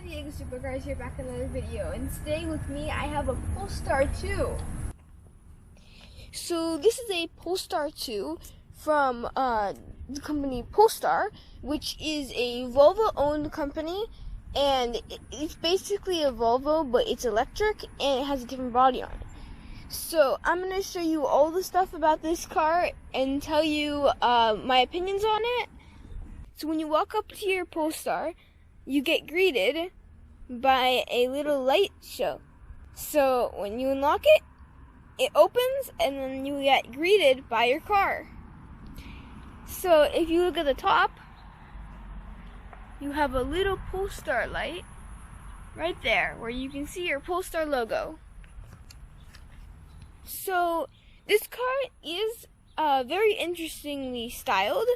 Supercars here, back in another video, and today with me I have a Polestar 2. So this is a Polestar 2 from the company Polstar, which is a Volvo-owned company, and it's basically a Volvo, but it's electric and it has a different body on it. So I'm going to show you all the stuff about this car and tell you my opinions on it. So when you walk up to your Polestar, you get greeted by a little light show. So when you unlock it, it opens and then you get greeted by your car. So if you look at the top, you have a little Polestar light right there where you can see your Polestar logo. So this car is very interestingly styled.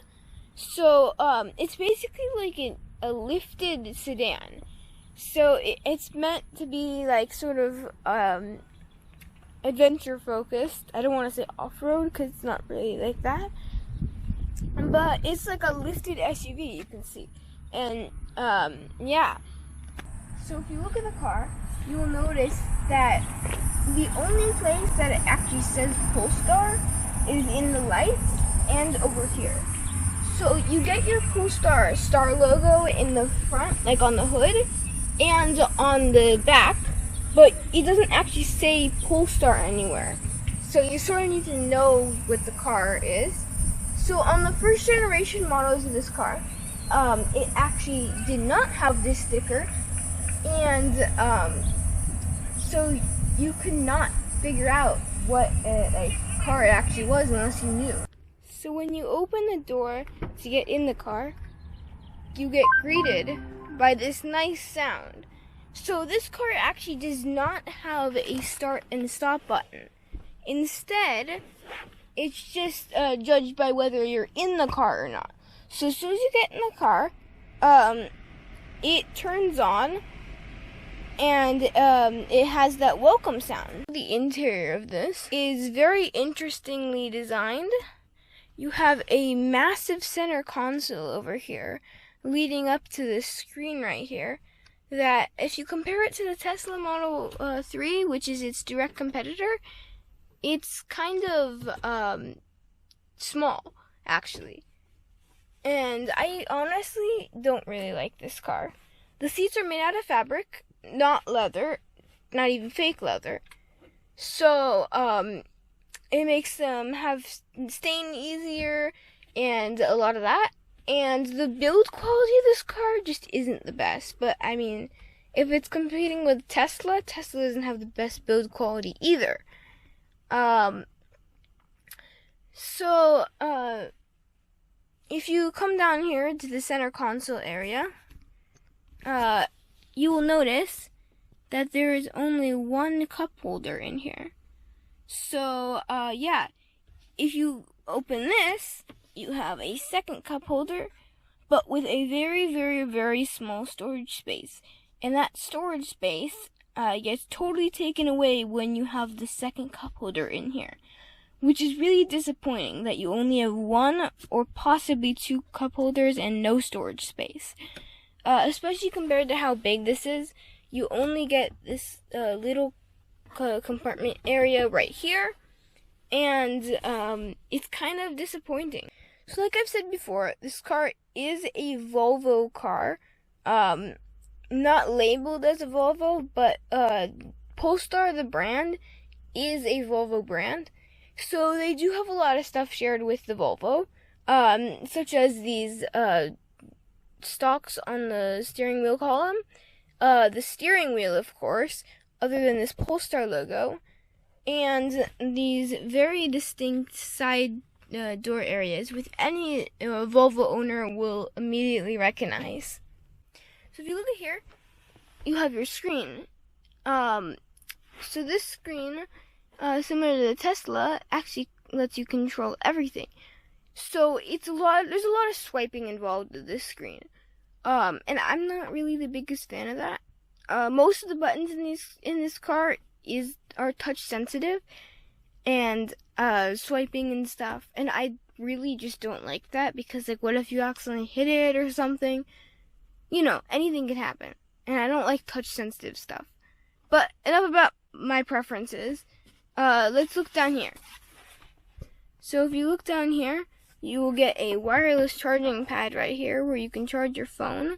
So it's basically like a lifted sedan. So it's meant to be like sort of adventure focused. I don't want to say off-road because it's not really like that. But it's like a lifted SUV, you can see. And yeah. So if you look at the car, you will notice that the only place that it actually says Polestar is in the lights and over here. So you get your Polestar star logo in the front, like on the hood, and on the back, but it doesn't actually say Polestar anywhere. So you sort of need to know what the car is. So on the first generation models of this car, it actually did not have this sticker, and so you could not figure out what a car it actually was unless you knew. So when you open the door to get in the car, you get greeted by this nice sound. So this car actually does not have a start and stop button. Instead, it's just judged by whether you're in the car or not. So as soon as you get in the car, it turns on, and it has that welcome sound. The interior of this is very interestingly designed. You have a massive center console over here, leading up to this screen right here, that if you compare it to the Tesla Model 3, which is its direct competitor, it's kind of small, actually. And I honestly don't really like this car. The seats are made out of fabric, not leather, not even fake leather. So, it makes them have staying easier and a lot of that. And the build quality of this car just isn't the best. But, I mean, if it's competing with Tesla, Tesla doesn't have the best build quality either. So, if you come down here to the center console area, you will notice that there is only one cup holder in here. So, yeah, if you open this, you have a second cup holder, but with a very, very, very small storage space. And that storage space gets totally taken away when you have the second cup holder in here, which is really disappointing that you only have one or possibly two cup holders and no storage space. Especially compared to how big this is, you only get this little compartment area right here, and it's kind of disappointing. So like I've said before, this car is a Volvo car, not labeled as a Volvo, but Polestar, the brand, is a Volvo brand. So they do have a lot of stuff shared with the Volvo, such as these stalks on the steering wheel column, the steering wheel, of course, other than this Polestar logo, and these very distinct side door areas which any Volvo owner will immediately recognize. So if you look at here, you have your screen. So this screen, similar to the Tesla, actually lets you control everything. So there's a lot of swiping involved with this screen. And I'm not really the biggest fan of that. Most of the buttons in this car are touch sensitive and swiping and stuff, and I really just don't like that because, like, what if you accidentally hit it or something? You know, anything could happen. and I don't like touch sensitive stuff. But enough about my preferences. Let's look down here. So if you look down here, you will get a wireless charging pad right here where you can charge your phone.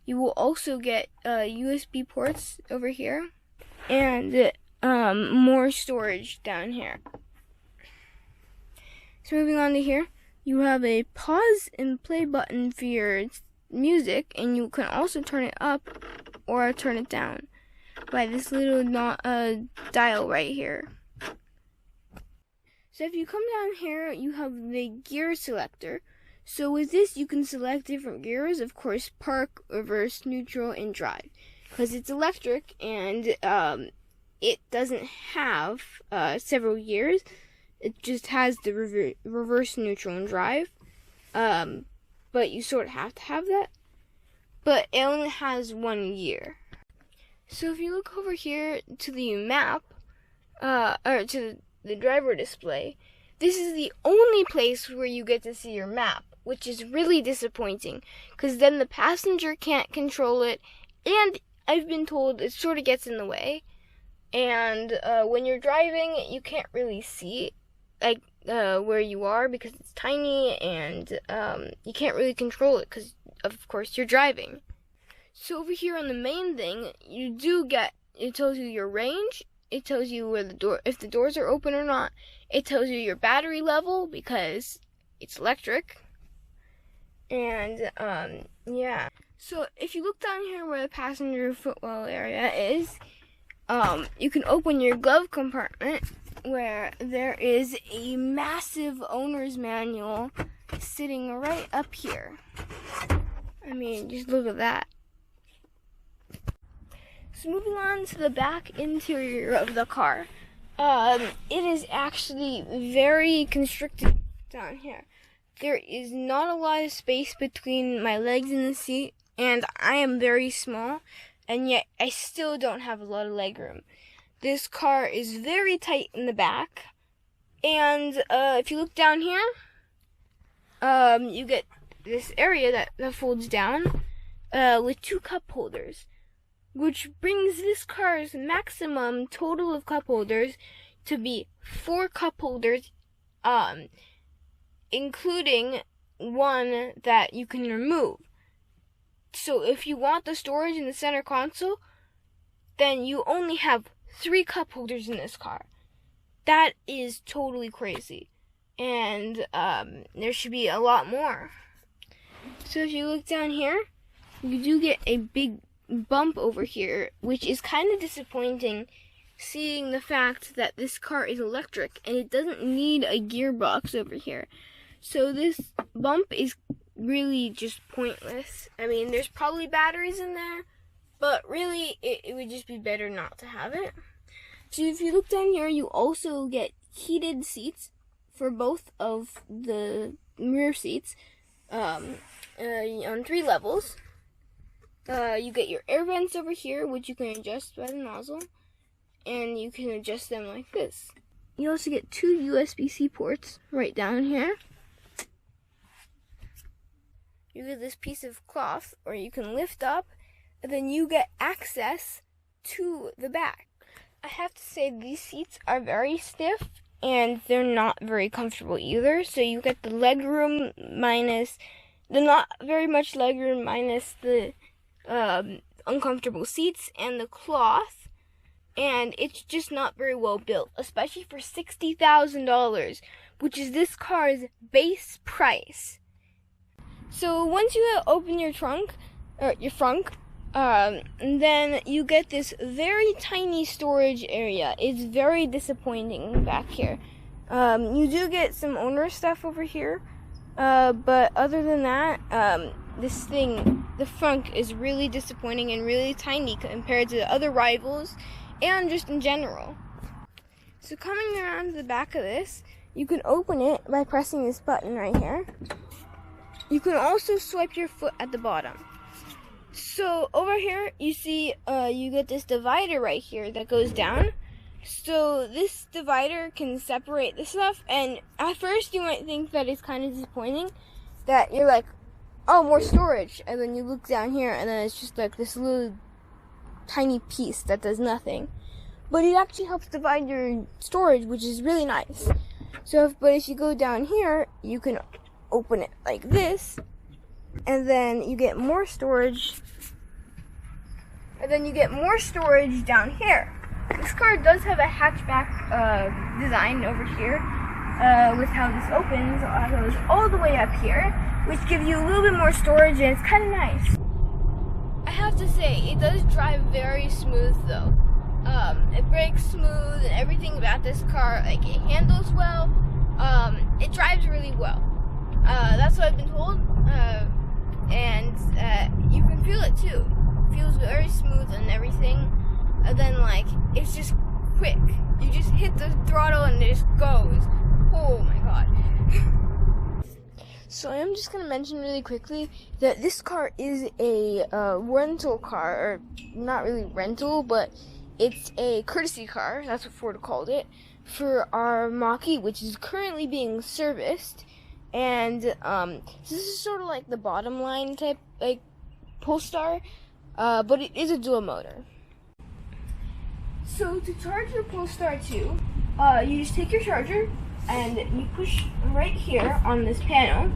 You will also get USB ports over here and more storage down here. So moving on to here, you have a pause and play button for your music, and you can also turn it up or turn it down by this little dial right here. So if you come down here, you have the gear selector. So with this, you can select different gears, of course, park, reverse, neutral, and drive. Because it's electric, and it doesn't have several gears. It just has the reverse, neutral, and drive. But you sort of have to have that. But it only has one gear. So if you look over here to the map, or to the driver display, this is the only place where you get to see your map, which is really disappointing, because then the passenger can't control it, and I've been told it sort of gets in the way, and when you're driving, you can't really see like where you are because it's tiny, and you can't really control it because, of course, you're driving. So over here on the main thing, you do get, it tells you your range. It tells you where if the doors are open or not. It tells you your battery level because it's electric. And, yeah. So if you look down here where the passenger footwell area is, you can open your glove compartment where there is a massive owner's manual sitting right up here. I mean, just look at that. So moving on to the back interior of the car, it is actually very constricted down here. There is not a lot of space between my legs and the seat, and I am very small, and yet I still don't have a lot of leg room. This car is very tight in the back, and if you look down here, you get this area that folds down with 2 cup holders, which brings this car's maximum total of cup holders to be 4 cup holders, including one that you can remove. So if you want the storage in the center console, then you only have 3 cup holders in this car. That is totally crazy. And there should be a lot more. So if you look down here, you do get a big bump over here, which is kind of disappointing, seeing the fact that this car is electric and it doesn't need a gearbox over here. So this bump is really just pointless. I mean, there's probably batteries in there, but really it would just be better not to have it. So if you look down here, you also get heated seats for both of the rear seats on 3 levels. You get your air vents over here, which you can adjust by the nozzle, and you can adjust them like this. You also get 2 USB-C ports right down here. You get this piece of cloth, or you can lift up, and then you get access to the back. I have to say, these seats are very stiff, and they're not very comfortable either, so you get the legroom minus the not very much legroom minus the uncomfortable seats and the cloth, and it's just not very well built, especially for $60,000, which is this car's base price. So once you open your trunk, or your frunk, then you get this very tiny storage area. It's very disappointing back here. You do get some owner stuff over here, but other than that, this thing, the frunk, is really disappointing and really tiny compared to the other rivals and just in general. So coming around to the back of this, you can open it by pressing this button right here. You can also swipe your foot at the bottom. So over here, you see you get this divider right here that goes down. So this divider can separate the stuff, and at first you might think that it's kind of disappointing, that you're like, oh, more storage, and then you look down here and then it's just like this little tiny piece that does nothing. But it actually helps divide your storage, which is really nice. But if you go down here, you can open it like this, and then you get more storage. And then you get more storage down here. This car does have a hatchback design over here with how this opens. It goes all the way up here, which gives you a little bit more storage, and it's kind of nice. I have to say, it does drive very smooth though. It brakes smooth, and everything about this car, like it handles well. It drives really well. That's what I've been told, and you can feel it too. It feels very smooth and everything. And then like it's just quick. You just hit the throttle and it just goes. Oh my god. So I am just going to mention really quickly that this car is a rental car, or not really rental, but it's a courtesy car, that's what Ford called it, for our Mach-E, which is currently being serviced. And this is sort of like the bottom line type, like Polstar, but it is a dual motor. So to charge your Polestar 2, you just take your charger and you push right here on this panel.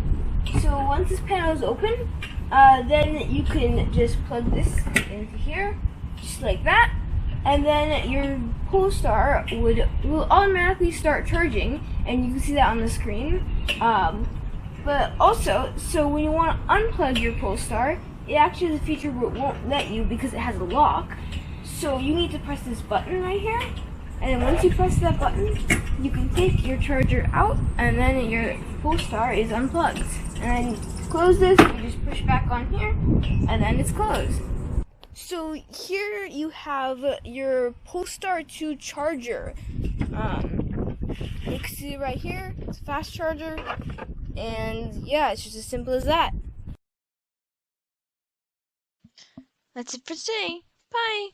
So once this panel is open, then you can just plug this into here, just like that, and then your Polestar will automatically start charging, and you can see that on the screen. But also, so when you want to unplug your Polestar, it actually has a feature where it won't let you because it has a lock. So you need to press this button right here, and then once you press that button, you can take your charger out, and then your Polestar is unplugged. And then close this, you just push back on here, and then it's closed. So here you have your Polestar 2 charger. You can see it right here, it's a fast charger, and yeah, it's just as simple as that. That's it for today. Bye!